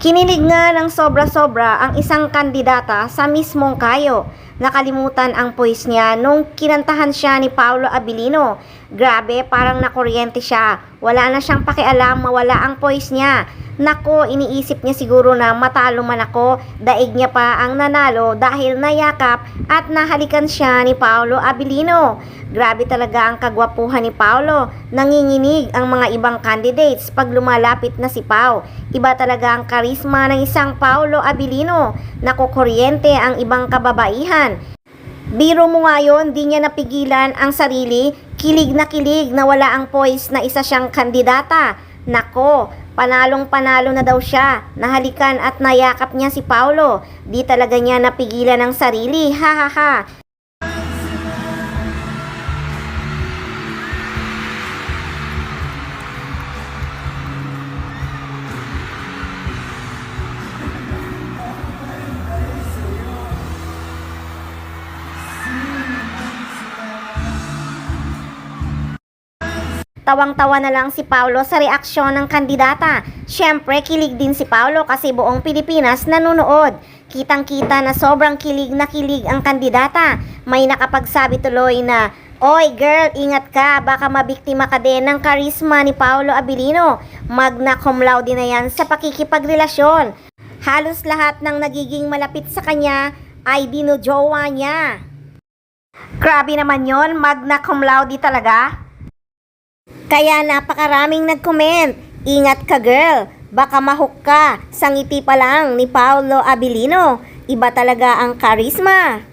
Kinilig nga ng sobra-sobra ang isang kandidata sa mismong kayo. Nakalimutan ang poise niya nung kinantahan siya ni Paolo Abilino. Grabe, parang nakuryente siya. Wala na siyang pakialam, mawala ang poise niya. Nako, iniisip niya siguro na matalo man ako, daig niya pa ang nanalo dahil nayakap at nahalikan siya ni Paolo Abilino. Grabe talaga ang kagwapuhan ni Paolo. Nanginginig ang mga ibang candidates pag lumalapit na si Pao. Iba talaga ang karisma ng isang Paolo Abilino. Nakukuryente ang ibang kababaihan. Biro mo ngayon, di niya napigilan ang sarili. Kilig na wala ang poise na isa siyang kandidata. Nako, panalong-panalo na daw siya. Nahalikan at nayakap niya si Paolo. Di talaga niya napigilan ang sarili. Ha ha ha. Tawang-tawa na lang si Paolo sa reaksyon ng kandidata. Siyempre, kilig din si Paolo kasi buong Pilipinas nanonood. Kitang-kita na sobrang kilig ang kandidata. May nakapagsabi tuloy na, "Oy girl, ingat ka, baka mabiktima ka din ng karisma ni Paolo Abilino. Magna cum laude na yan sa pakikipagrelasyon." Halos lahat ng nagiging malapit sa kanya ay dinojowa niya. Grabe naman yon, magna cum laude talaga. Kaya napakaraming nag-comment, "Ingat ka girl, baka mahook ka sa ngiti pa lang ni Paolo Abilino." Iba talaga ang karisma.